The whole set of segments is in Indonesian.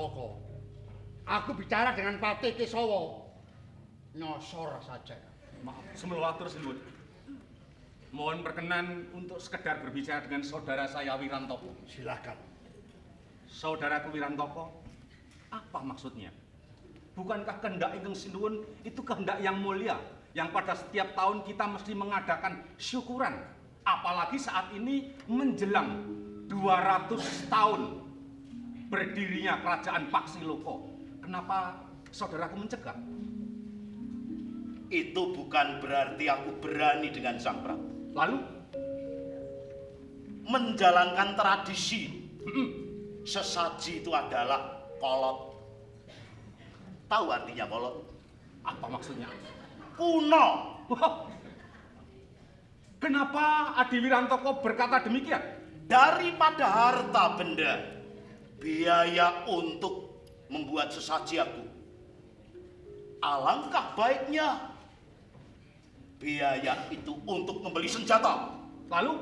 Wirantoko. Aku bicara dengan Patih Kesawa. Nyosor saja. Maaf, semelawatur sinuwun. Mohon berkenan untuk sekedar berbicara dengan saudara saya Wirantoko. Silakan. Saudaraku Wirantoko, apa maksudnya? Bukankah kehendak Ingkang Sinuwun itu kehendak yang mulia, yang pada setiap tahun kita mesti mengadakan syukuran, apalagi saat ini menjelang 200 tahun berdirinya kerajaan Paksiloko. Kenapa saudaraku mencegah? Itu bukan berarti aku berani dengan Sang Prabu. Lalu? Menjalankan tradisi. Sesaji itu adalah kolot. Tahu artinya kolot? Apa maksudnya? Kuno. Kenapa Adi Wirantoko berkata demikian? Daripada harta benda, biaya untuk membuat sesaji aku, alangkah baiknya biaya itu untuk membeli senjata. Lalu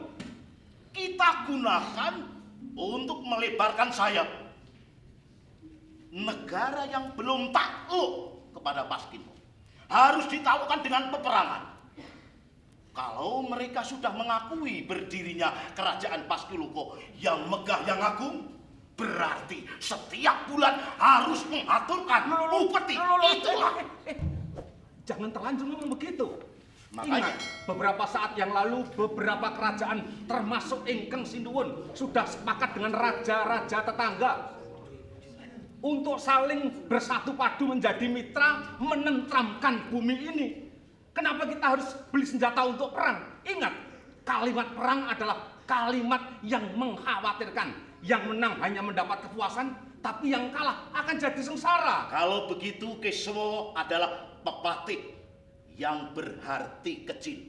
kita gunakan untuk melebarkan sayap. Negara yang belum takluk kepada Paskino harus ditaklukkan dengan peperangan. Kalau mereka sudah mengakui berdirinya kerajaan Paskiloko yang megah yang agung, berarti setiap bulan harus mengaturkan upeti. Itulah. Jangan terlanjur ngomong begitu. Makanya ingat, beberapa saat yang lalu beberapa kerajaan termasuk Ingkang Sinuwun sudah sepakat dengan raja-raja tetangga untuk saling bersatu padu menjadi mitra menentramkan bumi ini. Kenapa kita harus beli senjata untuk perang? Ingat, kalimat perang adalah kalimat yang mengkhawatirkan. Yang menang hanya mendapat kepuasan, tapi yang kalah akan jadi sengsara. kalau begitu Kesawa adalah pepatih yang berhati kecil.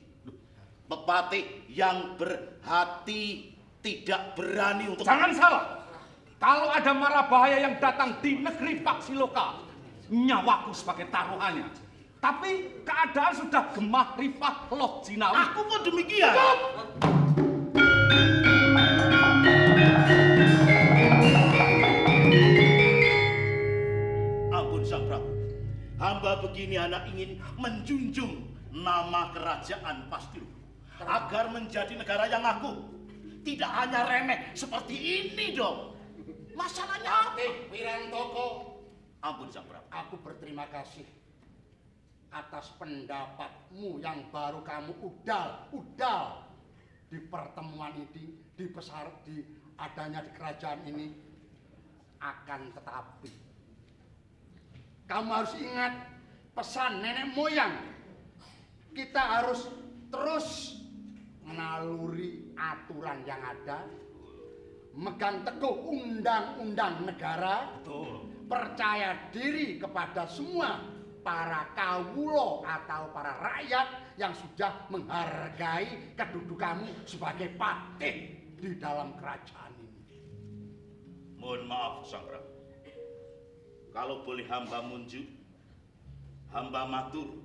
Pepatih yang berhati tidak berani untuk... Jangan salah. Kalau ada mara bahaya yang datang di negeri Paksiloka, nyawaku sebagai taruhannya. Tapi keadaan sudah gemah rifah loh jinawi. Aku pun demikian. Ampun Sang Prabu. Hamba begini anak ingin menjunjung nama kerajaan Paskiloko agar menjadi negara yang agung. Tidak hanya remeh seperti ini dong. Masalahnya apa? Wirantoko, Ampun Sang Prabu. aku berterima kasih atas pendapatmu yang baru kamu udal di pertemuan ini, di adanya di kerajaan ini. Akan tetapi kamu harus ingat pesan nenek moyang. Kita harus terus menaluri aturan yang ada, megang teguh undang-undang negara, percaya diri kepada semua para kawulo atau para rakyat yang sudah menghargai kedudukanmu sebagai patih di dalam kerajaan ini. Mohon maaf Sang Prabu. Kalau boleh hamba munjuk, hamba matur,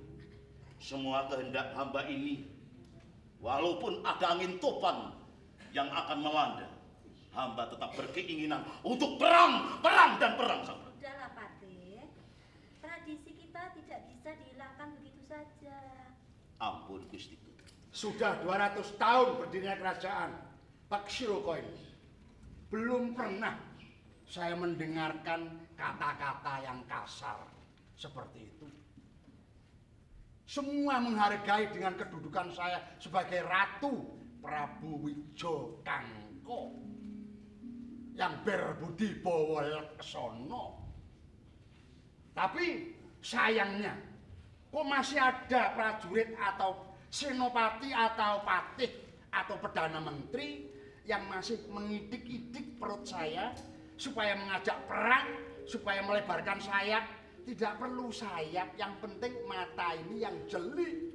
semua kehendak hamba ini, walaupun ada angin topan yang akan melanda, hamba tetap berkeinginan untuk perang, Sang Prabu. Udahlah Patih, tradisi kita tidak bisa dihilangkan begitu saja. Ampun Gusti. Sudah 200 tahun berdirinya kerajaan Paksiloko ini. Belum pernah saya mendengarkan kata-kata yang kasar seperti itu. Semua menghargai dengan kedudukan saya sebagai Ratu Prabu Wijo Kangko yang berbudi bawaleksono. Tapi sayangnya, kok masih ada prajurit atau senopati atau patih atau perdana menteri yang masih mengidik-idik perut saya supaya mengajak perang, supaya melebarkan sayap. Tidak perlu sayap, yang penting mata ini yang jeli.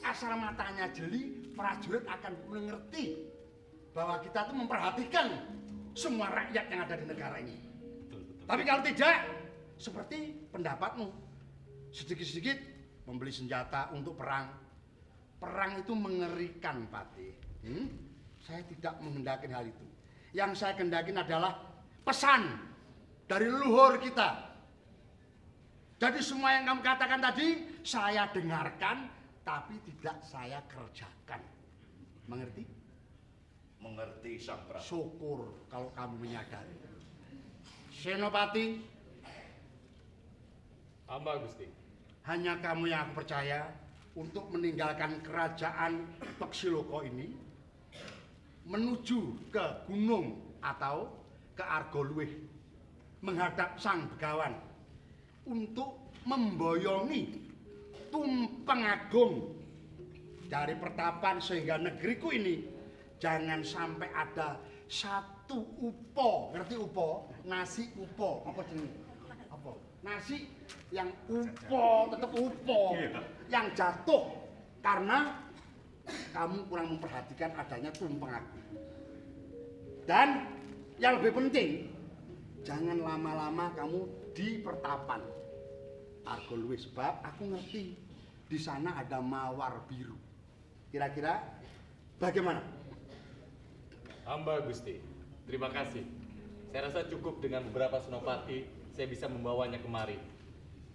Asal matanya jeli, prajurit akan mengerti bahwa kita tuh memperhatikan semua rakyat yang ada di negara ini. Tapi kalau tidak, seperti pendapatmu, sedikit-sedikit membeli senjata untuk perang. Perang itu mengerikan, Patih. Saya tidak menghendaki hal itu. Yang saya kehendaki adalah pesan dari leluhur kita. Jadi semua yang kamu katakan tadi saya dengarkan tapi tidak saya kerjakan. Mengerti? Mengerti Sang Prabu. Syukur kalau kamu menyadari. Senopati, Hamba Gusti. hanya kamu yang aku percaya untuk meninggalkan kerajaan Peksiloko ini menuju ke gunung atau ke Argoluwih menghadap Sang Begawan untuk memboyongi tumpeng agung dari pertapan sehingga negeriku ini jangan sampai ada satu upo, ngerti upo? Nasi upo, apa jenenge? Apa? Nasi yang upo, tetap upo, yang jatuh karena kamu kurang memperhatikan adanya tumpeng agung. Dan yang lebih penting, jangan lama-lama kamu di pertapan Argoluwih sebab aku ngerti di sana ada mawar biru. Kira-kira bagaimana? Hamba Gusti. Terima kasih. Saya rasa cukup dengan beberapa senopati saya bisa membawanya kemari.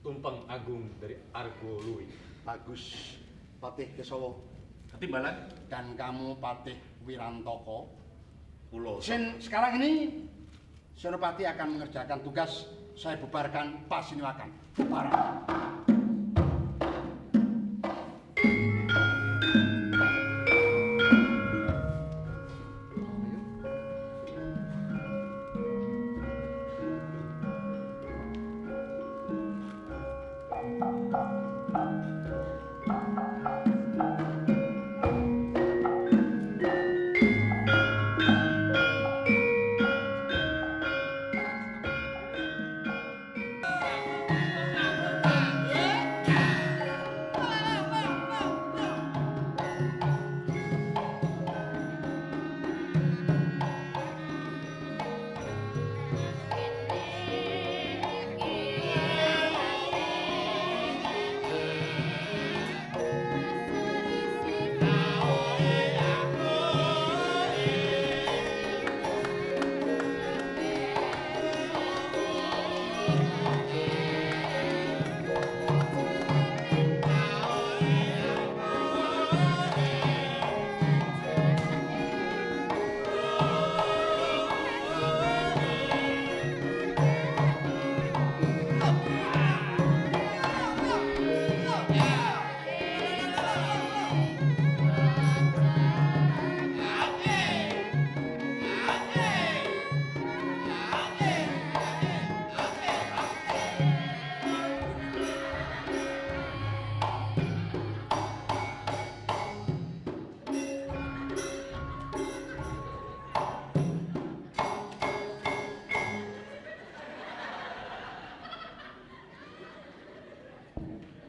Tumpeng agung dari Argoluwih. Bagus, Patih Kesawa. Ketimbalan. Dan kamu Patih Wirantoko. Kulo Sekarang ini Senopati akan mengerjakan tugas. Saya bubarkan Pasiniwakan. Bubaran.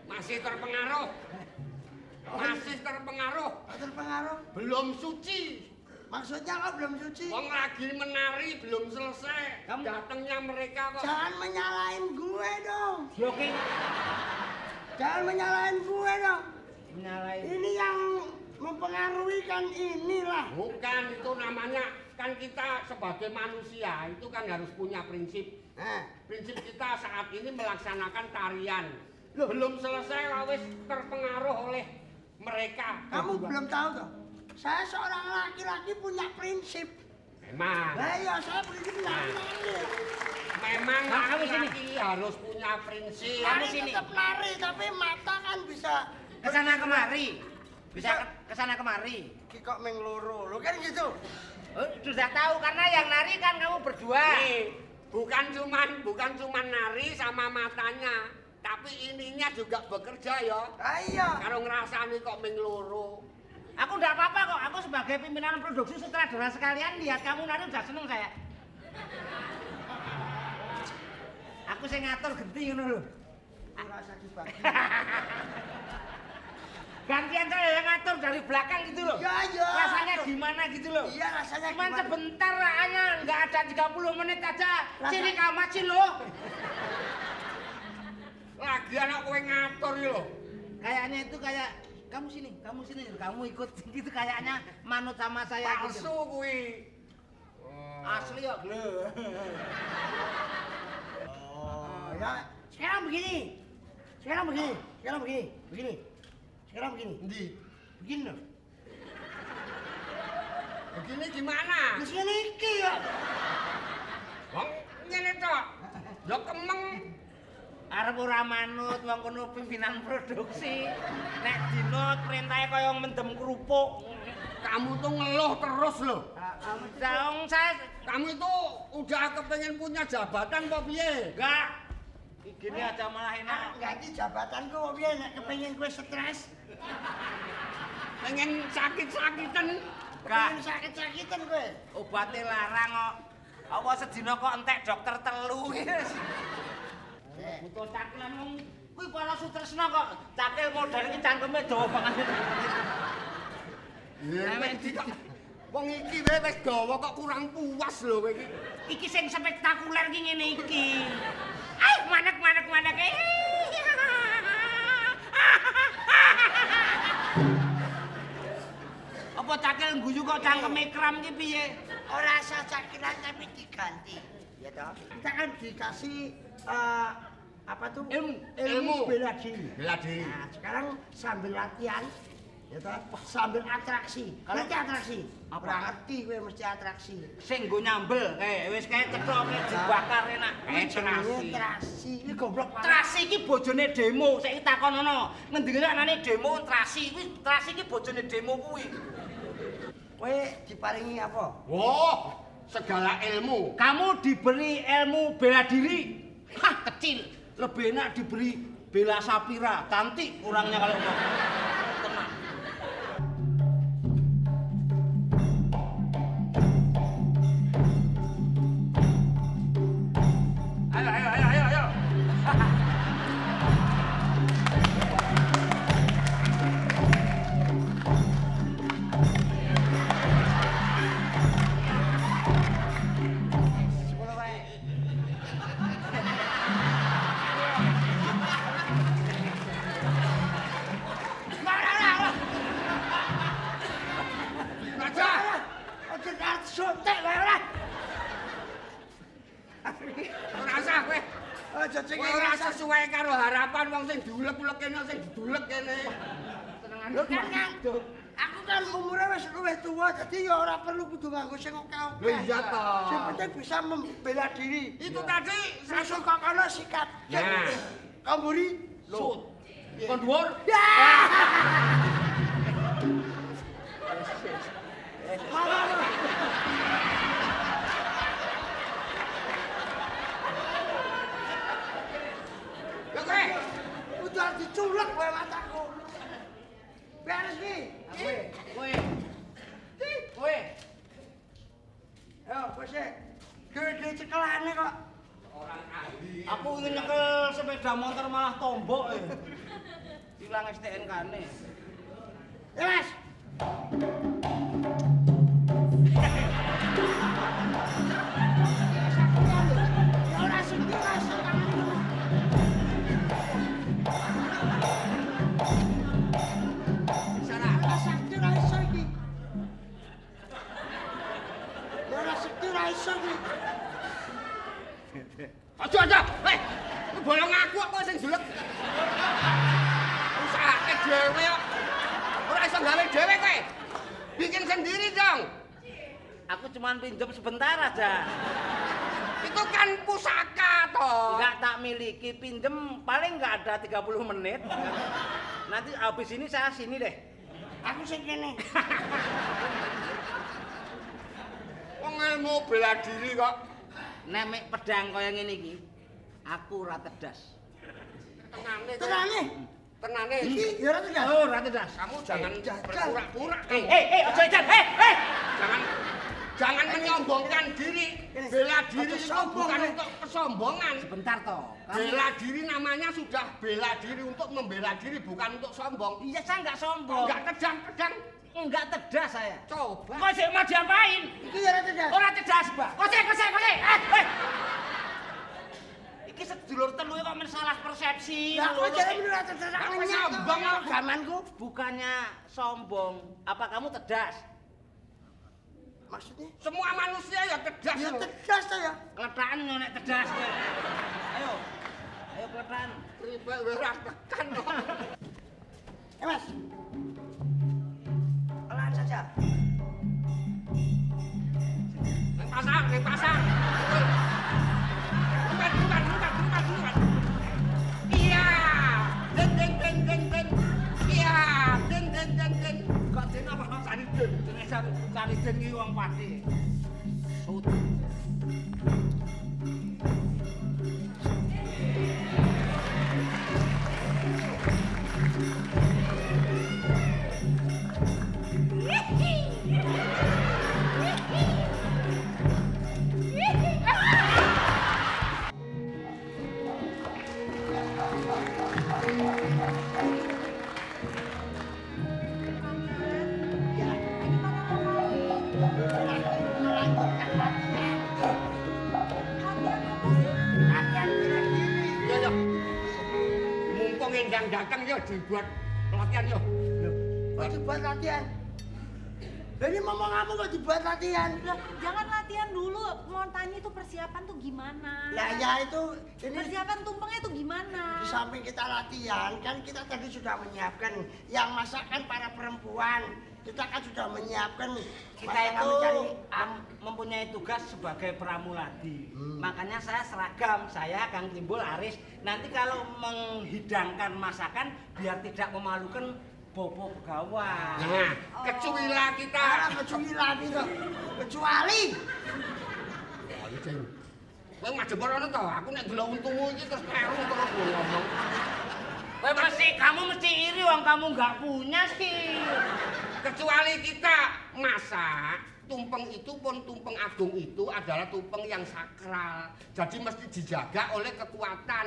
Masih terpengaruh. Masih terpengaruh. Terpengaruh? Belum suci. Maksudnya kok belum suci? Wong lagi menari belum selesai. Datangnya mereka kok. Jangan menyalahin gue dong. Oke. Jangan menyalahin gue dong. Menyalahin. Ini yang mempengaruhi kan inilah. Bukan itu namanya. Kan kita sebagai manusia itu kan harus punya prinsip. Prinsip kita saat ini melaksanakan tarian. Loh. Belum selesai wis terpengaruh oleh mereka. Kamu belum tahu toh? Saya seorang laki-laki punya prinsip. Memang. Lah iya, saya prinsip nari. Memang laki-laki harus punya prinsip. Nari tetap nari, tapi mata kan bisa Kesana kemari, bisa kesana kemari. Ki kok mengloro, lo kan gitu. Oh, sudah tahu karena yang nari kan kamu berdua. Nih, bukan cuman nari sama matanya, tapi ininya juga bekerja ya. Iya. Kalau ngerasani kok mengloro. Aku enggak apa-apa kok, aku sebagai pimpinan produksi sutradara sekalian lihat kamu nari udah seneng saya. Aku sing ngatur genti ngono lho. Rasa dibagi. Gantian saya yang ngatur dari belakang gitu loh. Iya, iya. Rasanya gimana gitu loh. Iya, rasanya Cuman gimana? sebentar hanya nggak ada 30 menit aja. Sini kamacin loh. Lagi anak kowe ngatur ya lho. Kayaknya itu kayak kamu sini, kamu ikut gitu kayaknya manut sama saya Palsu gitu. kuwi. Asli kok. ya sekarang begini. Sekarang begini. Ndi? Begini loh. Begini gimana? Wis ngene iki ya. Wong ngene tok. Ya kemeng. Arep ora manut wong kono pimpinan produksi. Nek dinut perintahe kaya mendem kerupuk. Kamu tuh ngeluh terus loh. Dong saya Kamu itu udah kepengen punya jabatan apa piye? enggak. Gini aja malah enak. Ganti jabatanku kok piye nek kepengin kowe stres. Pengen sakit-sakitan. Enggak. Kepengin sakit-sakitan kowe. Obate larang kok. Apa sedina kok entek dokter telu. Butuh caklan wong kuwi para sutresna kok. Cakil modal iki cangkeme dawa banget. Wong iki wis dawa kok kurang puas lho kowe iki. Iki sing spektakuler iki ngene iki. Ai manek. Apa cakil guyu kok cangkeme kram iki piye? Ora usah cakilan tapi diganti. Ya toh. Kita kan dikasih apa tuh? Ilmu. Bela diri. Bela diri. Nah, sekarang sambil latihan ya toh, sambil atraksi. Ngerti atraksi? Apa? Ora ngerti kowe mesti atraksi. Sing nggo nyambel wis kae cethok dibakar enak. Atraksi. Ini goblok banget. Trasi iki bojone demo, saiki takonono. Ngendikane anane demo trasi, kuwi trasi iki bojone demo kuwi. Kowe diparingi apa? Wah, segala ilmu. Kamu diberi ilmu bela diri. Hah, kecil. Lebih enak diberi bela sapira. Cantik kurangnya kalau ngomong. Tenang. Ayo. Sepuluh wae. Raja, Ojo arep suntik wae ora. rasa kowe. Ojo sing Kowe ora sesuai karo harapan wong sing diulek-ulek kene sing didulek kene. Lho kan ngantuk. Aku kan umure wis luwih tuwa dadi ya ora perlu kudu nganggo sing oke-oke. Lho iya toh. Sing penting bisa membela diri. Itu tadi Sesuk kok kono sikat. Nah. Kamburi. Lho. Kon dhuwur. Lho kowe. Udah diculek wae mataku. Beres ki. Kowe. Yo, kowe sik. Gede cekelane kok. Aku ingin nyekel sepeda motor malah tombok. Hilang STNK-ne. Ya, Mas. Ya ora sedih Mas. Ora sakti ora iso iki. Ya ora sakti ora iso iki. Aja. Ku bolong aku kok sing julek. Usahake dhewe kok. Ora iso gawe dhewe kowe. Bikin sendiri dong. Aku cuman pinjem sebentar aja. Itu kan pusaka toh. Enggak tak miliki, pinjem paling enggak ada 30 menit. Nanti habis ini saya sini deh. Aku sing kene. Wong ilmu bela diri kok. Nek pedang kaya ngene iki, aku ora tedas. Tenane. Iki ya ora tegas. Oh, ora tedas. Kamu jangan jajal. berpura-pura. Aja edan. Jangan menyombongkan diri. Bela diri Atau itu sombong, bukan eh. untuk kesombongan. Sebentar toh. Bela diri namanya sudah bela diri untuk membela diri, bukan untuk sombong. Iya, saya enggak sombong. Enggak pedang. Enggak tedas saya. Coba. Kok sik mau diapain? Iki ya ora tegas. Ora tedas, Mbak. Kosek. Iki sedulur telu kok men salah persepsi. Ya kowe jare bener ora tegas. Aku sombong aku. Gamanku. Bukannya sombong, apa kamu tedas? Maksudnya? Semua manusia ya tedas. Ya loh. tegas ta ya. Keletakan nek tedas. Ayo. Ayo klepan. Ribet wis ra tekan kok. Mas. Pelan saja. Nang pasar, nang pasar. Bukan. Iya. Den. Iya, den. Kok den apa Saniden? Jenenge Saniden iki wong Pati. Sut. Yo. Mumpung endang datang yo dibuat pelatihan yo. Kok dibuat latihan? Ini ngomong kamu kok dibuat latihan? Lah, jangan latihan dulu. Mau tanya itu persiapan tuh gimana? Lah ya itu ini Persiapan tumpengnya tuh gimana? di samping kita latihan kan kita tadi sudah menyiapkan yang masakan para perempuan. Kita kan sudah menyiapkan Kita masalah itu mencari mempunyai tugas sebagai pramuladi. Makanya saya seragam, saya Kang Timbul Aris. Nanti kalau menghidangkan masakan biar tidak memalukan bobo pegawai. Nah, kecuila kita. kecuali lagi tuh. Kecuali Kowe madhep ora to, aku nek delok untumu iki terus kleru terus ngomong. Kamu mesti iri wong kamu nggak punya sih. Kecuali kita masak, tumpeng itu pun tumpeng agung itu adalah tumpeng yang sakral. Jadi mesti dijaga oleh kekuatan.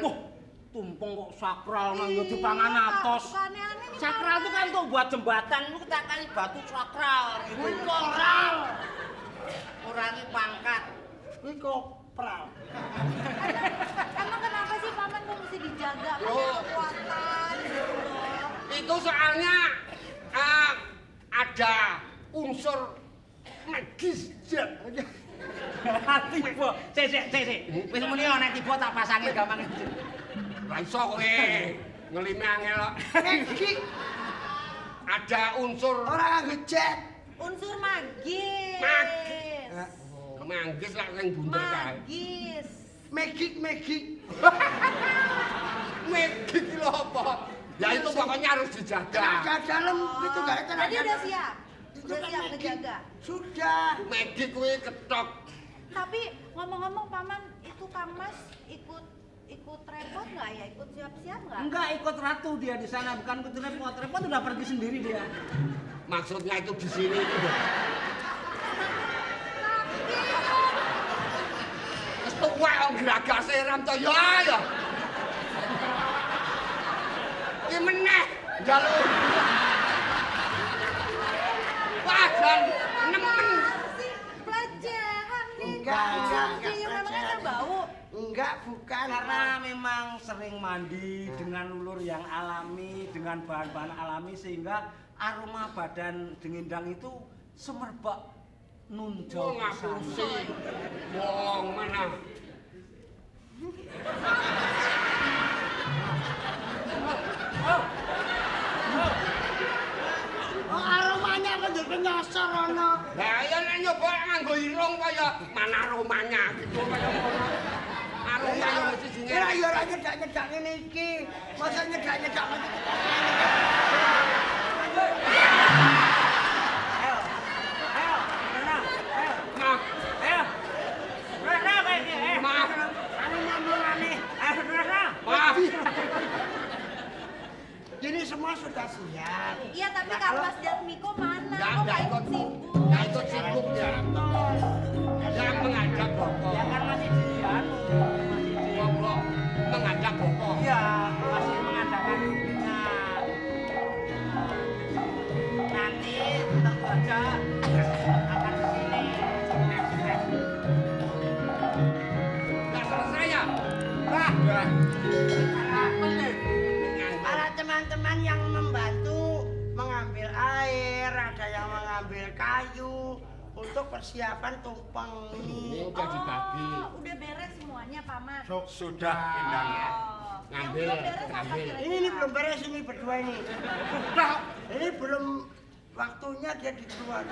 Tumpeng kok sakral nang yo dipangan atos. Aneh-aneh nih, Sakral itu kan tuh buat jembatan, lu kita kasih batu sakral gitu. koral. Kurangi pangkat. Ini kopral. Emang kenapa sih paman kok mesti dijaga pakai Loh. kekuatan gitu loh? Itu soalnya ada unsur magis. Tiba, sik. Wis muni ana tiba tak pasangi gampang. Ra iso kowe ngelime angel kok. Magik Ada unsur orang ngejek. Unsur magis. Magis. manggis lah sing bunder kae. Magis. Magik. Magik lho apa? Ya itu pokoknya harus dijaga. Tenaga dalam itu gak tenaga. Tadi udah siap. Itu Udah kan siap magik. ngejaga. Sudah. Magik kuwi ketok. Tapi ngomong-ngomong paman itu Kang Mas ikut repot nggak ya? Ikut siap-siap nggak? Enggak, ikut ratu dia di sana, bukan ikut repot. Repot udah pergi sendiri dia. Maksudnya itu di sini itu. Wis tuwa kok gragase ram to ya ya. Ki meneh njaluk. Wah, dan nemen. Pelecehan nih. Enggak, Cium memangnya bau. Enggak, bukan. Karena memang sering mandi dengan ulur yang alami, dengan bahan-bahan alami sehingga aroma badan dengindang itu semerbak nunjau Wong ke sana. ngapusi. Wong mana? Oh, aromanya kok jadi nyosor ono. Lah ya nek nyoba nganggo irung kaya mana aromanya gitu kaya ngono. Aroma yo mesti sing Kira yo ora nyedak-nyedak ngene iki. Masa nyedak-nyedak ngene iki. Nah, maaf. Maaf. Jadi semua sudah siap. Iya tapi Nah, Kang kalau- Mas dan Miko mana? Nggak Kok nggak ikut ikut sibuk? Nggak ikut sibuk ya. Yang mengajak Boko. Ya kan masih di Boko mengajak Boko. Iya, masih mengadakan dunia. Nanti tentu aja akan kesini. Nggak selesai ya? Para teman-teman yang membantu mengambil air, ada yang mengambil kayu untuk persiapan tumpeng Ini ini. udah dibagi. Oh, udah beres semuanya paman. Sudah, Endang. Oh. Ngambil, ngambil. Ini belum beres ini berdua ini. Udah, Ini belum waktunya dia dikeluar.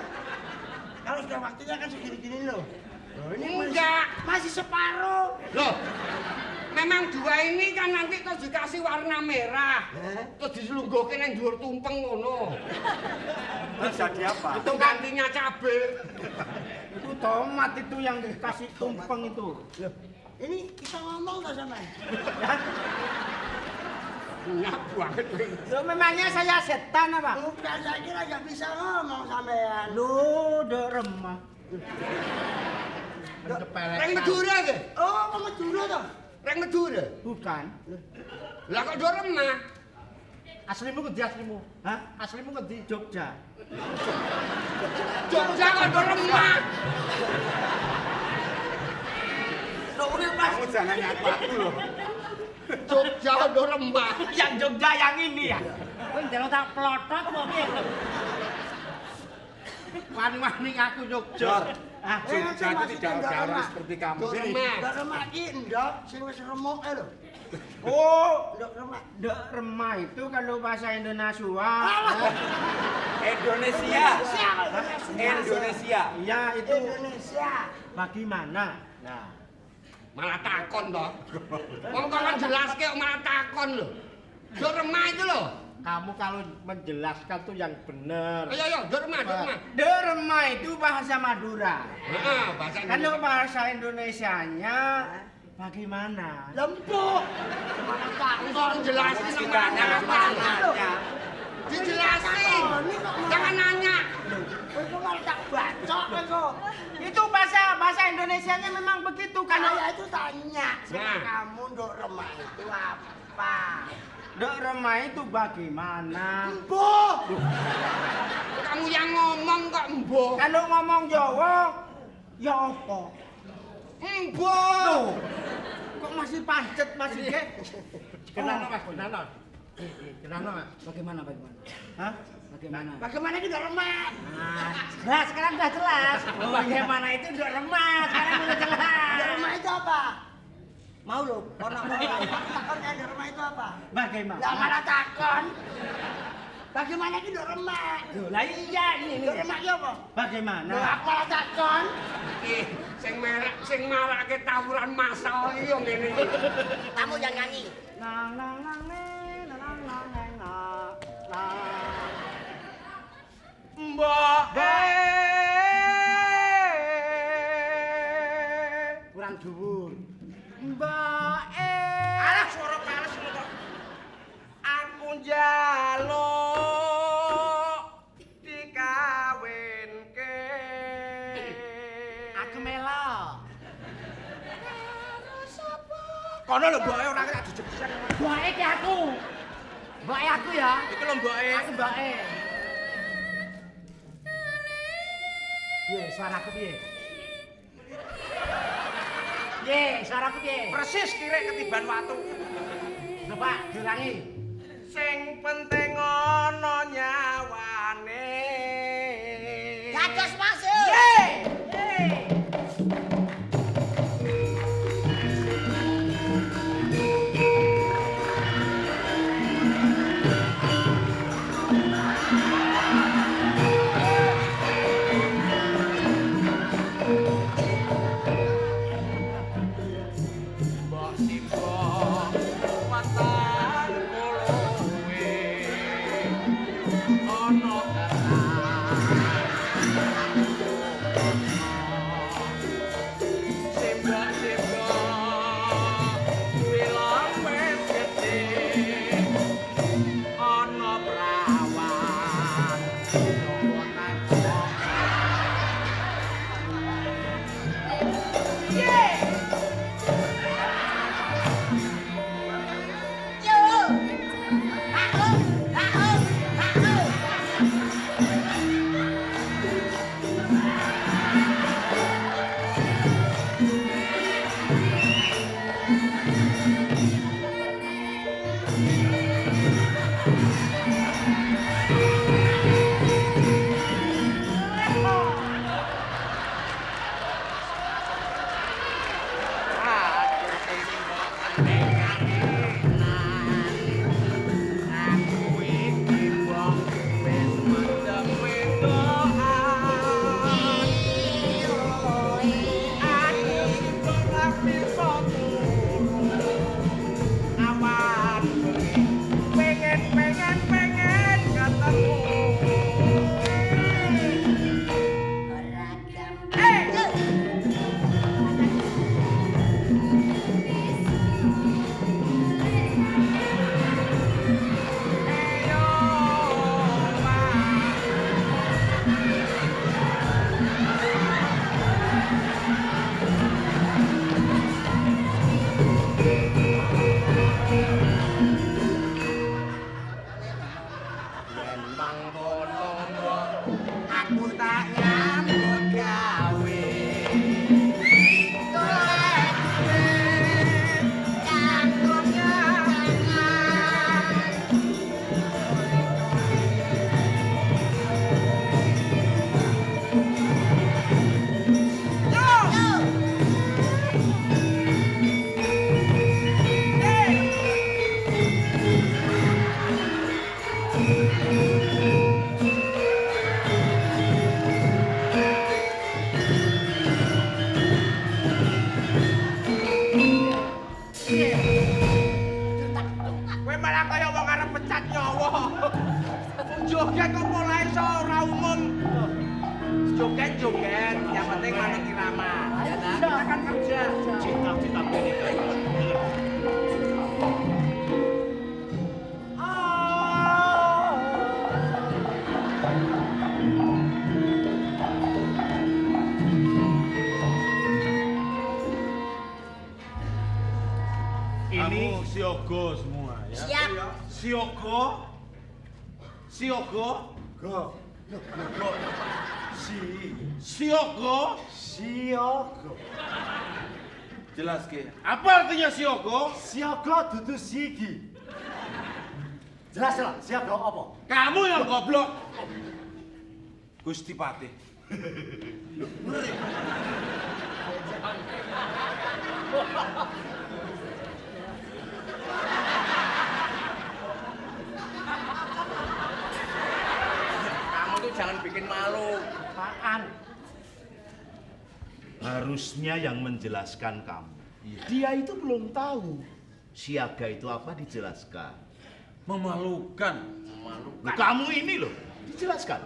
Kalau sudah waktunya kan segini-gini loh. Loh, ini Enggak. masih separuh. loh. Memang dua ini kan nanti terus dikasih warna merah. Terus diselungguhke nang dhuwur tumpeng ngono. Terus jadi apa? Itu gantinya cabe. Itu tomat itu yang dikasih tumpeng itu. Loh, ini kita ngomong nggak sama? Enak banget. Loh, memangnya saya setan apa? Bukan, saya kira nggak bisa ngomong sampean. Loh, dok remah. Reng Madura ke? Oh, kamu Madura toh? Reng Madura. Bukan. Lah kok do remah? Aslimu ngendi aslimu? Hah? Aslimu ngendi? Jogja. Jogja kok do remah? Loh, udah pas. Kamu jangan ngaku aku loh. Jogja kok do remah. Yang Jogja yang ini ya. Kowe ndelok tak plotot apa piye? Wani-wani aku Jogja. Ah, Jogja itu tidak ada orang seperti kamu. Do remah. Nggak remah iki ndok, sing wis remuk lho. Oh, Ndok remah. dok remah itu kalau bahasa Indonesia. Indonesia. Indonesia. Iya, itu Indonesia. bagaimana? Nah, Malah takon toh. Wong kok jelaske kok malah takon lho. Do remah itu lho. kamu kalau menjelaskan tuh yang benar. Ayo ayo, do remah, do remah. Derma itu bahasa Madura. Heeh, bahasa Kalau bahasa Indonesianya bagaimana? Lempuk. Mana takon jelasin sama mana. Dijelasin. Jangan nanya. Kowe kok malah tak bacok kowe kok. Itu bahasa Indonesianya memang begitu kan? Saya itu tanya sama Nah. kamu ndok remah itu apa? Derma itu bagaimana? Embuh. Kamu yang ngomong kok embuh. Kalau ngomong Jawa, ya apa? Embuh. Tuh, kok masih pancet masih ke? Kenapa Mas? Kenapa? Kenapa Mas? Bagaimana? Hah? Bagaimana? Bagaimana itu ndok remah? Nah, sekarang udah jelas. Bagaimana itu udah remah, sekarang udah jelas. Ndok remah itu apa? Mau lo, kono Takon ndok remah itu apa? Bagaimana? Lah malah takon. Bagaimana itu ndok remah? Loh, lah iya ini. Ndok remah itu apa? Bagaimana? Lah aku malah takon. Iki sing marake tawuran masal iki yo ngene iki. Kamu yang nyanyi. Nang nang nang neng, nang nang nang neng, nang. Mbok Kurang dhuwur. Mbak alah suara males ngono kok. Aku njaluk dikawinke. aku melo. Kono lho mboke ora tak dijebak. Mbake ki aku. Mbake aku ya. Iki lho mboke. Aku mbake. Piye suaraku piye? Piye suaraku piye? Persis kirek ketiban watu. Coba diulangi. Sing penting ana nyawane. Gagas Mas. Mbok simbok watan kolowe. kaya wong arep pecat nyawa. Joget kok mulai iso ora umum. Joget, yang penting manut irama. Ya ta? Kita kan kerja. Cita-cita pernikahan. Ini siogo semua ya. Siap. Siogo. Siogo. Go. Go. Siogo. Siogo. Jelas ke? Apa artinya siogo? Siaga dudu sigi. Jelas lah, siaga apa? Kamu yang goblok. Gusti Patih. Kamu tuh jangan bikin malu. Apaan? Harusnya yang menjelaskan kamu. Dia itu belum tahu. Siaga itu apa dijelaskan. Memalukan. Loh, kamu ini loh, dijelaskan.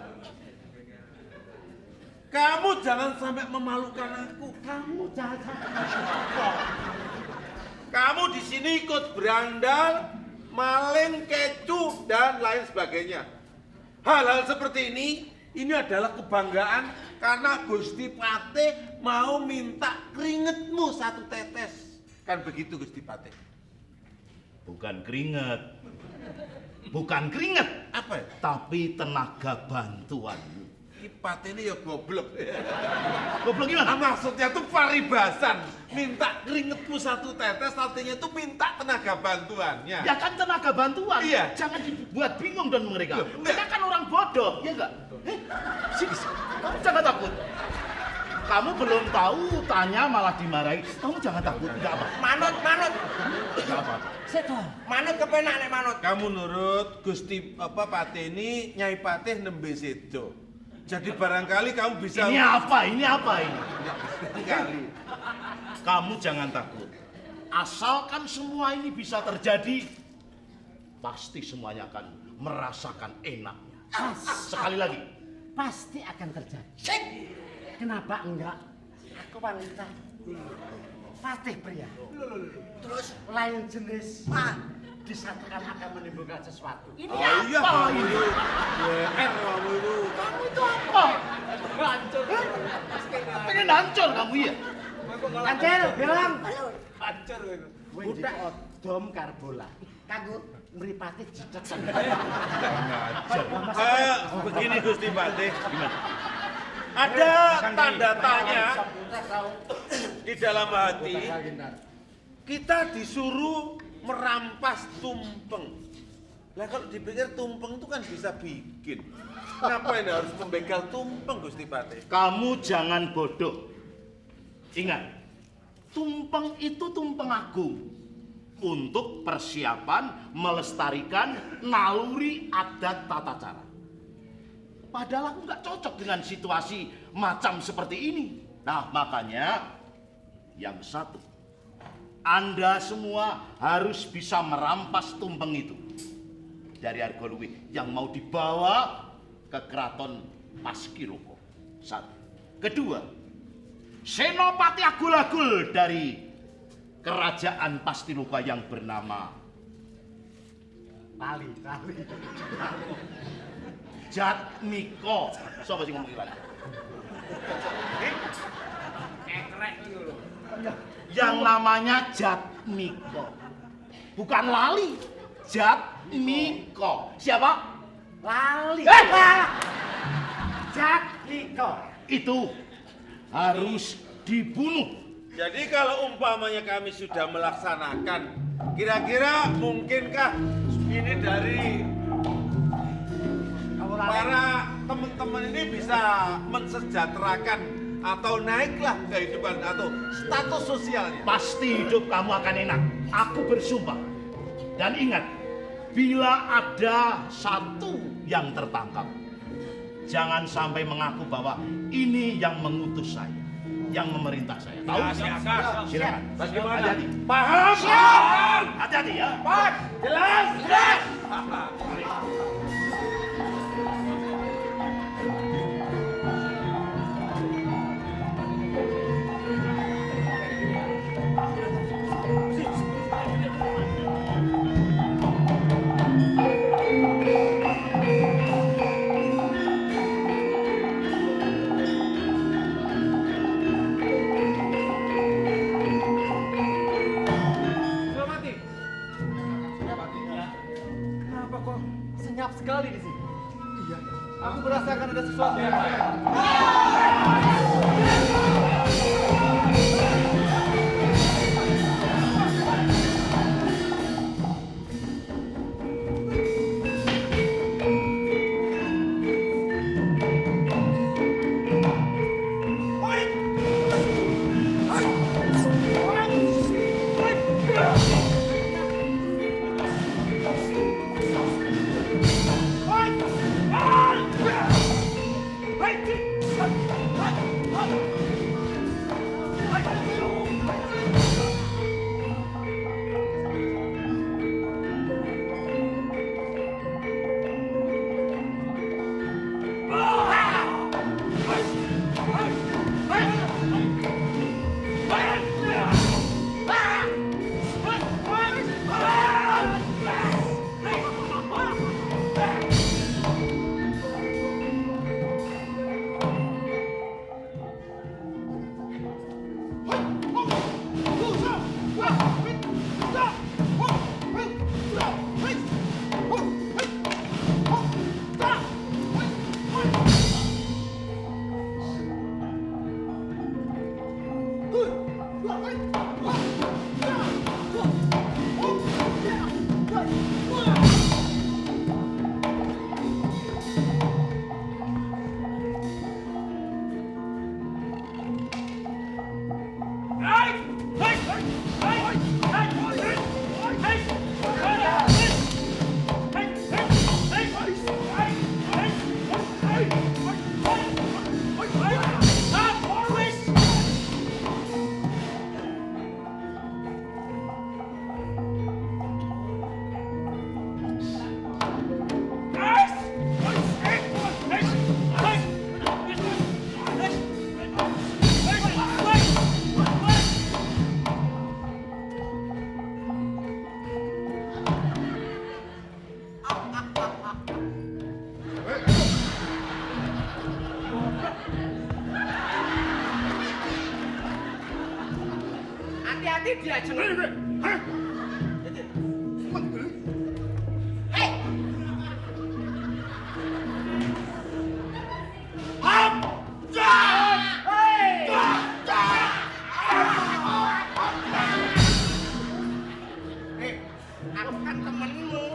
Kamu jangan sampai memalukan aku. Kamu jangan. Kamu di sini ikut berandal, maling, kecu, dan lain sebagainya. Hal-hal seperti ini adalah kebanggaan karena Gusti Patih mau minta keringetmu 1 tetes. Kan begitu Gusti Patih? Bukan keringet. Bukan keringet. Apa ya? Tapi tenaga bantuan. Ki Patih ini ya goblok. Goblok gimana? Maksudnya tuh paribasan. Minta keringetmu 1 tetes, artinya tuh minta tenaga bantuannya. Ya kan tenaga bantuan. Iya. Jangan dibuat bingung dan mereka. Loh, Mereka kan orang bodoh, ya enggak? Sini. Kamu jangan takut. Kamu belum tahu, tanya malah dimarahi. Kamu jangan takut, enggak apa. Manut. Enggak apa. Manut kepenak nek manut. Kamu nurut Gusti Patih ini Nyai Patih nembe sedo. Jadi barangkali kamu bisa. Ini apa? Ini apa ini? Kali. Kamu jangan takut. Asalkan semua ini bisa terjadi, pasti semuanya akan merasakan enaknya. Sekali lagi. Pasti akan terjadi. Kenapa enggak? Aku wanita. Patih pria. Terus lain jenis. Disatukan akan menimbulkan sesuatu. Ini iya. apa ini? WR kamu itu. Kamu itu apa? Hancur. Pengen hancur kamu ya? Kancil, bilang. Hancur itu. Budak odom karbola. Kanggo mripate jejak. Begini Gusti Patih. Gimana? Ada tanda tanya di dalam hati. Kita disuruh merampas tumpeng. Lah kalau dipikir tumpeng itu kan bisa bikin. Ngapain harus membegal tumpeng Gusti Patih? Kamu jangan bodoh. Ingat, tumpeng itu tumpeng agung. Untuk persiapan melestarikan naluri adat tata cara. Padahal aku nggak cocok dengan situasi macam seperti ini. Nah makanya yang satu, Anda semua harus bisa merampas tumpeng itu dari Argoluwi yang mau dibawa ke keraton Paskiroko. Satu. Kedua, Senopati Agul-Agul dari kerajaan Pastiluka yang bernama Tali. Jatmiko. Siapa sih ngomong lagi? Yang namanya Jatmiko. Bukan Lali. Jatmiko. Siapa? Lali. Jatmiko. Itu harus dibunuh. Jadi kalau umpamanya kami sudah melaksanakan, kira-kira mungkinkah ini dari para teman-teman ini bisa mensejahterakan atau naiklah kehidupan atau status sosialnya? Pasti hidup kamu akan enak. Aku bersumpah. Dan ingat, bila ada satu yang tertangkap, jangan sampai mengaku bahwa ini yang mengutus saya. yang memerintah saya. Tahu? Ya, siap. Silakan. Bagaimana? Hati-hati. Paham? Siap. Hati-hati ya. Pak, jelas? Jelas. Kenapa kok senyap sekali di sini? Iya, aku merasakan ada sesuatu yang lain. Hati-hati dia cengar. Aku kan temenmu.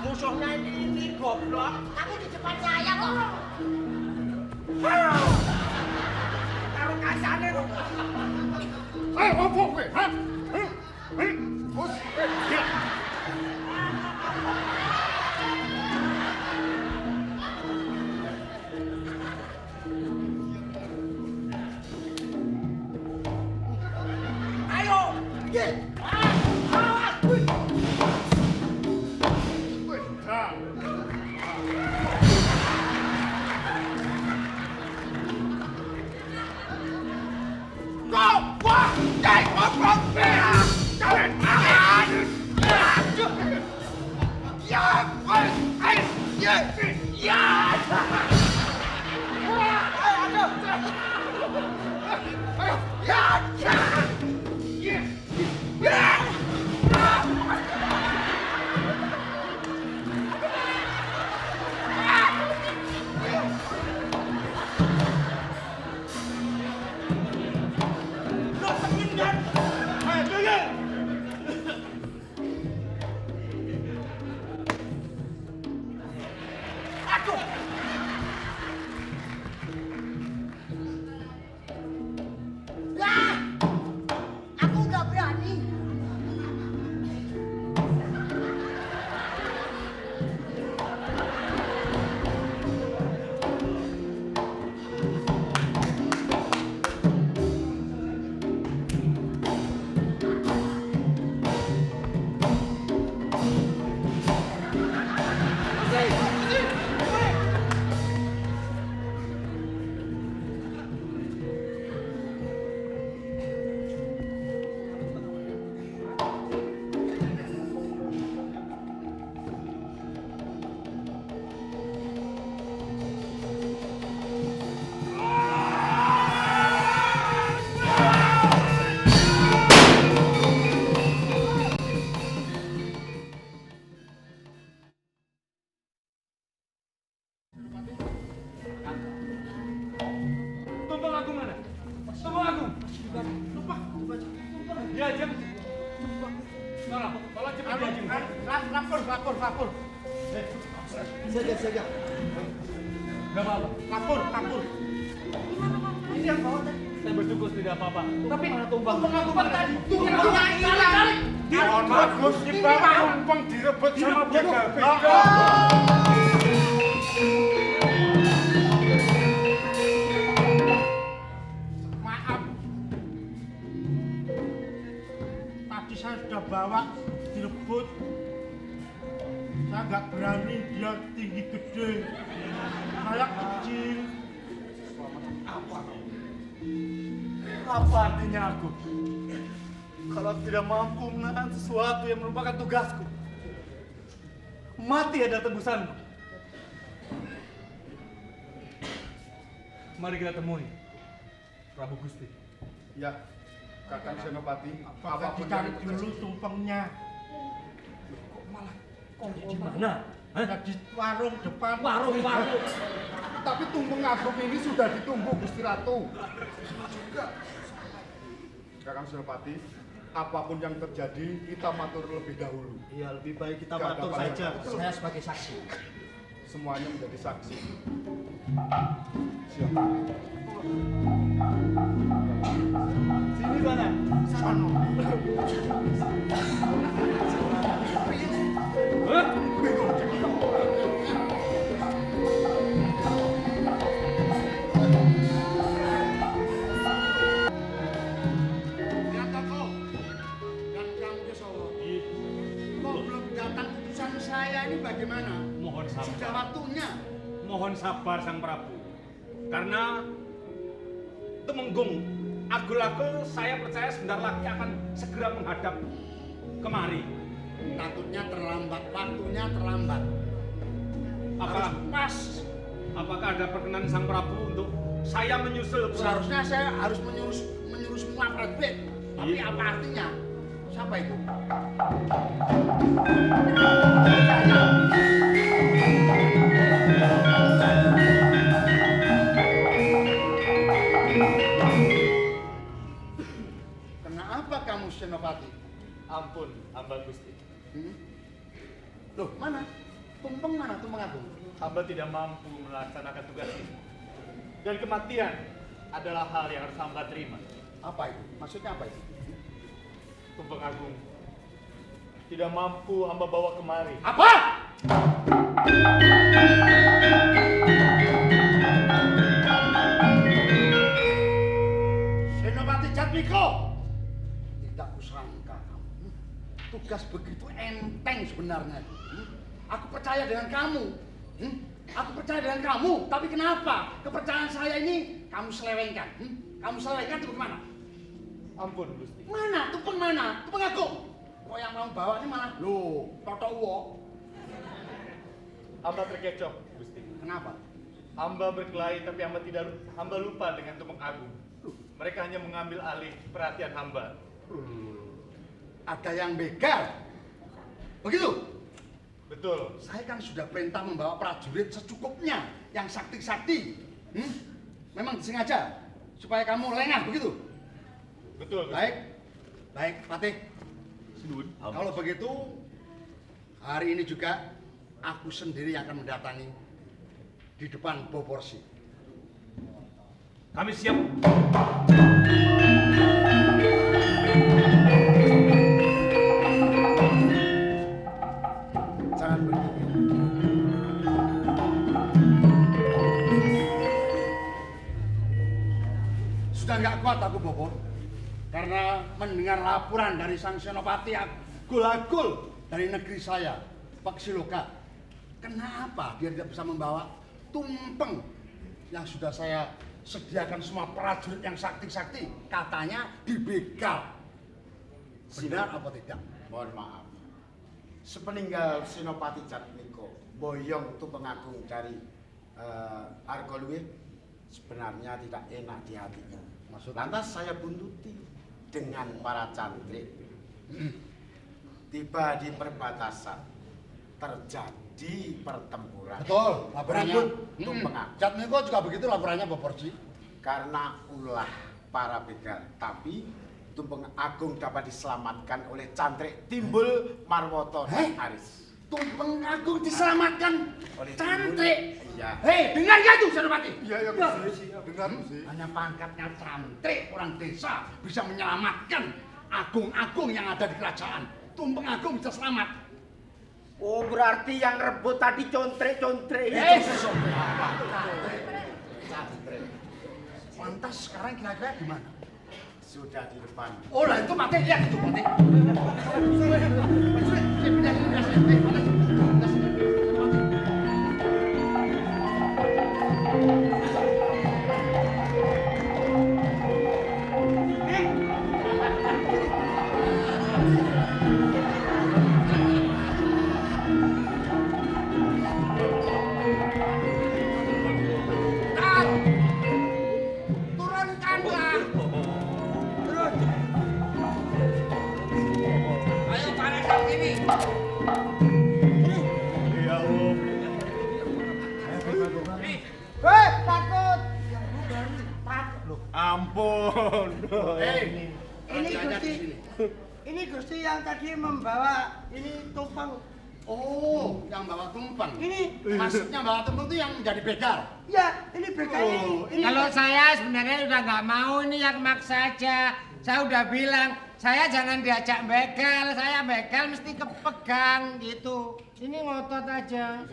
Musuhnya ini goblok. Kamu di depan saya kok. Taruh kacanya kok. Apa kowe? Hah? Bos, ya. Ayo. Aduh. Iya, Jeng. Tolong cepat ya, Jeng. Lapor. Jaga. Gak apa-apa. Lapor. Ini yang bawa tadi. Saya bersyukur tidak apa-apa. Tapi tumpeng tadi. Tumpeng cari. Mohon maaf Gusti Pak, tumpeng direbut sama begal-begal. Maaf. Tadi saya sudah bawa direbut. Saya nggak berani, dia tinggi gede. Saya kecil. Apa artinya aku? Kalau tidak mampu menahan sesuatu yang merupakan tugasku, mati adalah tebusanku. mari kita temui Prabu Gusti. Ya, Kakang Senopati. Apakah dicari dulu tumpengnya? Di mana? Ada di warung depan. Warung. Tapi tumpeng agung ini sudah ditumbuk Gusti Ratu. Kakang Senopati, apapun yang terjadi kita matur lebih dahulu. Iya, lebih baik kita Gak patuh apa-apa. saja. Saya sebagai saksi. Semuanya menjadi saksi. Siapa? Sini sana. Sono. Ya Toko dan kamu Kesowo. Kok belum datang putusan saya ini bagaimana? Mohon Sudah sabar. waktunya. Mohon sabar Sang Prabu. Karena Temenggung Agul-agul saya percaya sebentar lagi akan segera menghadap kemari. Takutnya terlambat, waktunya terlambat. Harus pas. Apakah ada perkenan Sang Prabu untuk saya menyusul? Seharusnya saya harus menyuruh semua prajurit. Tapi Iya. apa artinya? Siapa itu? Kenapa kamu Senopati? Ampun, hamba Gusti. Loh, mana? Tumpeng mana? Tumpeng Agung. Hamba tidak mampu melaksanakan tugas ini. Dan kematian adalah hal yang harus hamba terima. Apa itu? Maksudnya apa itu? Tumpeng Agung tidak mampu hamba bawa kemari. Apa? Senopati Jatmiko. Tidak kusangka kamu. Tugas begitu enteng sebenarnya. Aku percaya dengan kamu. Aku percaya dengan kamu. Tapi kenapa kepercayaan saya ini kamu selewengkan? Kamu selewengkan itu bagaimana? Ampun Gusti. Mana? Tumpeng mana? Tumpeng Agung. Kok yang kamu bawa ini malah? Loh, Toto Uwo. Hamba terkecoh Gusti. Kenapa? Hamba berkelahi tapi hamba lupa dengan Tumpeng Agung. Mereka hanya mengambil alih perhatian hamba. Ada yang begal. Begitu? Betul. Saya kan sudah perintah membawa prajurit secukupnya, yang sakti-sakti. Memang disengaja supaya kamu lengah begitu? Betul. Gusti. Baik, Patih. Kalau begitu, hari ini juga aku sendiri yang akan mendatangi di depan Boporsi. Kami siap. Jangan begitu. Sudah nggak kuat aku, Bopor. Karena mendengar laporan dari Sang Senopati Agul-agul dari negeri saya, Paksiloka. Kenapa dia tidak bisa membawa tumpeng yang sudah saya sediakan semua prajurit yang sakti-sakti? Katanya dibegal. Benar apa tidak? Mohon maaf. Sepeninggal Senopati Jatmiko, boyong tumpeng agung dari Argoluwe sebenarnya tidak enak di hatinya. Lantas saya buntuti dengan para cantrik. Tiba di perbatasan terjadi pertempuran. Betul, laporannya. Tumpeng agung. Jatmiko juga begitu laporannya, Boporsi. Karena ulah para begal, tapi Tumpeng Agung dapat diselamatkan oleh Cantrik Timbul Marwoto dan Aris. Tumpeng Agung diselamatkan Oleh Cantrik. Iya. Hei, dengar gak tuh Senopati? Iya, ya, Gusti. Dengar, Gusti. Hanya pangkatnya Cantrik orang desa bisa menyelamatkan agung-agung yang ada di kerajaan. Tumpeng Agung bisa selamat. Oh, berarti yang rebut tadi contrek-contrek itu. Cantrik Lantas sekarang kira-kira di mana? sudah di depan. Oh lah itu Pati, lihat itu Pati. Turunkanlah. Ayo panas sang sini. Iya, Om. Hei, takut. Ampun. Ini Gusti. Ini Gusti yang tadi membawa ini tumpeng. Oh, yang bawa tumpeng. Ini. Maksudnya bawa tumpeng itu yang jadi begal. Ya, ini bekalnya ini. Kalau saya sebenarnya udah nggak mau ini yang maksa aja. Saya udah bilang, saya jangan diajak begal. Saya begal mesti kepegang gitu. Ini ngotot aja.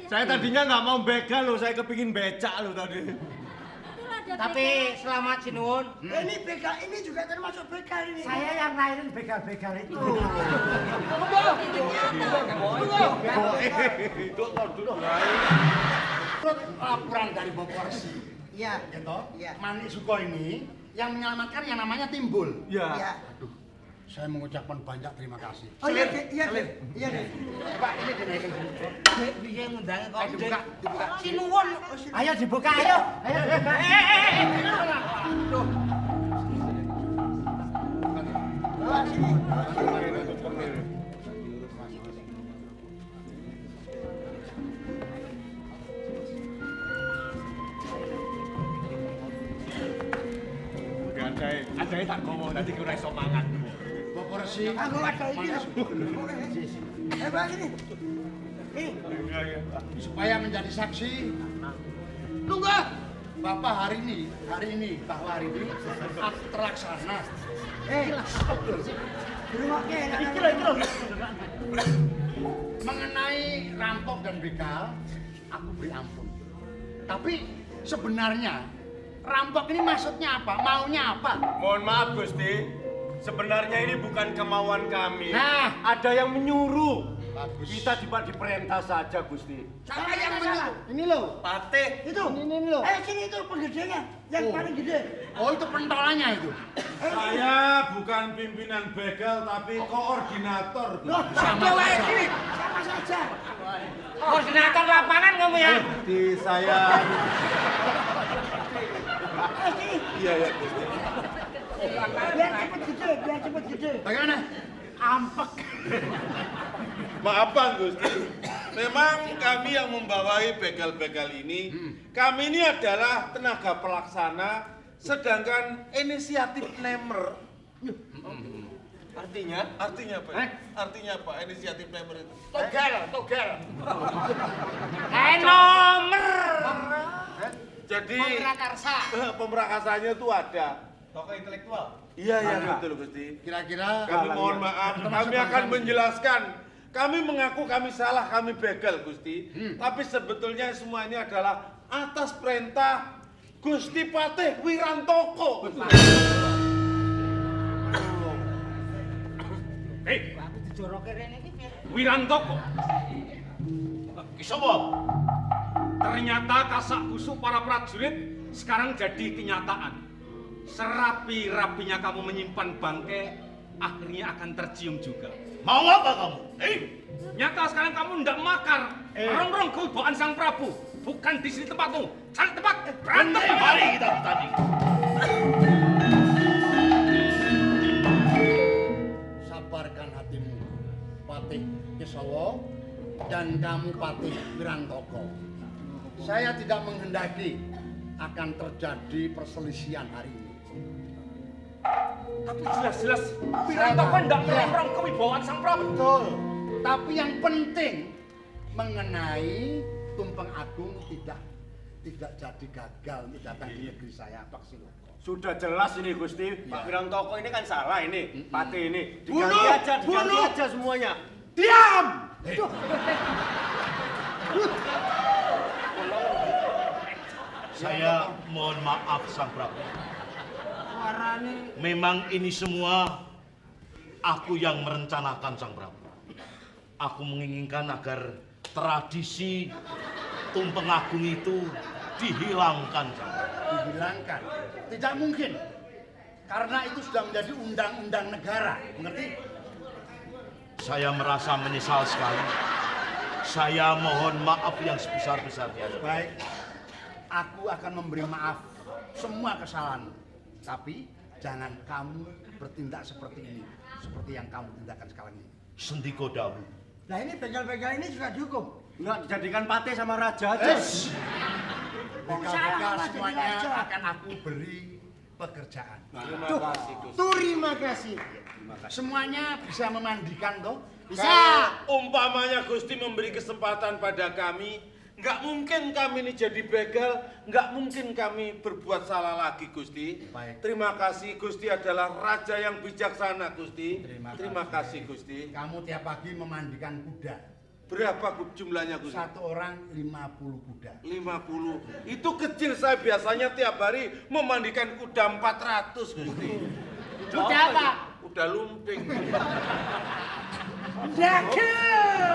Saya tadinya nggak mau begal loh, saya kepingin becak loh tadi. Tapi selamat Sinuwun. Ini begal, ini juga termasuk begal ini. Saya yang lahirin begal-begal itu. Menurut laporan dari Boporsi, Iya. gitu, Iya. Manik Suko ini yang menyelamatkan yang namanya Timbul. Iya. Aduh, saya mengucapkan banyak terima kasih. Oh iya, iya, iya. Pak, ini dinaikin dulu. Dia ngundangnya kok. Dibuka, dibuka. Sinuwun. Ayo dibuka, ayo. Ayo dibuka. Bawa sini. Ada yang tak ngomong nanti kira iso mangan. Boporsi. Aku ada ini. Bawa sini. Ini. Supaya menjadi saksi. Tunggu. Bapak hari ini bahwa hari ini akad terlaksana. Mengenai rampok dan begal, aku beri ampun. Tapi sebenarnya rampok ini maksudnya apa? Maunya apa? Mohon maaf Gusti, sebenarnya ini bukan kemauan kami. Nah. Ada yang menyuruh. Bagus. Kita cuma diperintah saja Gusti. Siapa yang menyuruh? Ini loh. Patih. Itu. Ini loh. Sini itu penggedenya. Yang paling gede. Oh itu pentolannya itu. Saya bukan pimpinan begal tapi koordinator. Sama saja. Sama saja. Koordinator lapangan kamu ya? Di saya. Sini. Iya ya Gusti. Biar cepet gede. Bagaimana? Ampek. Maaf Bang Gusti, memang kami yang membawai begal-begal ini, kami ini adalah tenaga pelaksana, sedangkan inisiatif nemer. Artinya apa? Artinya apa? Inisiatif nemer itu? Togel. Nomor. Jadi Pemrakarsa. pemrakasanya itu ada. Tokoh intelektual. Iya betul Gusti. Kira-kira Kami mohon maaf, kami akan menjelaskan. Kami mengaku kami salah, kami begal Gusti. Tapi sebetulnya semua ini adalah atas perintah Gusti Patih Wirantoko. Hei, Aku dijoroke rene iki piye? Wirantoko. Kisobo. Ternyata kasak kusuk para prajurit sekarang jadi kenyataan. Serapi-rapinya kamu menyimpan bangkai, akhirnya akan tercium juga. Mau apa kamu? Nyata sekarang kamu ndak makar, rongrong kewibawaan sang Prabu. Bukan di sini tempatmu. Cari tempat, berantem. Mari kita bertanding. sabarkan hatimu, Patih Kisowo dan kamu Patih Wirantoko. Saya tidak menghendaki akan terjadi perselisihan hari ini. Tapi jelas-jelas Wirantoko tidak merongrong kewibawaan Sang Prabu. Betul. Tapi yang penting mengenai Tumpeng Agung tidak jadi gagal untuk datang di negeri saya, Pak Siloko. Sudah jelas ini Gusti, Pak Wirantoko ini kan salah ini, Pati ini. Bunuh! Diganti aja semuanya. Diam! Saya mohon maaf Sang Prabu. Memang ini semua aku yang merencanakan Sang Prabu. Aku menginginkan agar tradisi Tumpeng Agung itu dihilangkan Sang Prabu. Dihilangkan? Tidak mungkin. Karena itu sudah menjadi undang-undang negara, mengerti? Saya merasa menyesal sekali. Saya mohon maaf yang sebesar-besarnya. Baik, aku akan memberi maaf semua kesalahan. Tapi jangan kamu bertindak seperti ini, seperti yang kamu tindakan sekarang ini. Sendiko dahulu. Nah ini begal-begal ini juga cukup. Enggak dijadikan Pati sama Raja aja. Begal-begal semuanya akan aku beri pekerjaan. Terima kasih. Semuanya bisa memandikan toh? Bisa. Kalau umpamanya Gusti memberi kesempatan pada kami, nggak mungkin kami ini jadi begal, nggak mungkin kami berbuat salah lagi Gusti. Baik. Terima kasih Gusti adalah Raja yang bijaksana Gusti. Terima kasih Gusti. Kamu tiap pagi memandikan kuda. Berapa jumlahnya Gusti? Satu orang 50 kuda. 50. Itu kecil, saya biasanya tiap hari memandikan kuda 400 Gusti. Kuda apa? Kuda lumping. Gagal.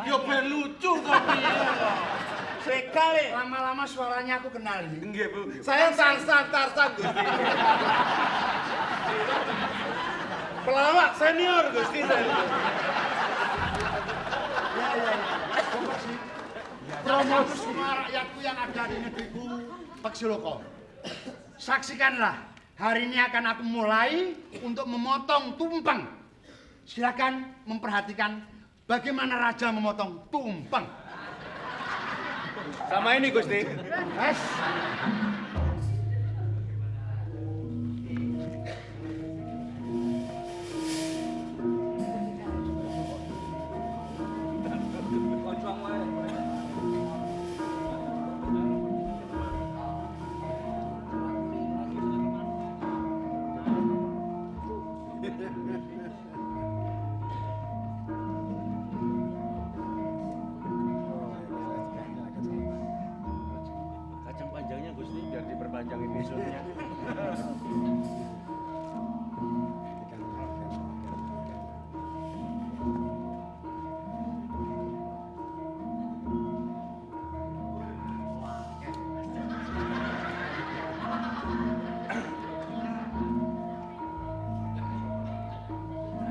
Yo ben lucu kok piye. Sekali lama-lama suaranya aku kenal ini. Nggih, Bu. Saya Tarsan Gusti. Pelawak senior Gusti saya. Promosi semua rakyatku yang ada di negeriku, Pak Siloko. Saksikanlah, hari ini akan aku mulai untuk memotong tumpeng. Silakan memperhatikan bagaimana raja memotong tumpeng. Sama ini Gusti. Yes. Kacang panjangnya Gusti biar diperpanjang episodenya.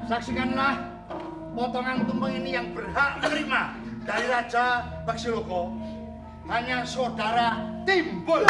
Saksikanlah potongan tumpeng ini yang berhak menerima dari Raja Baksiloko hanya saudara Timbul.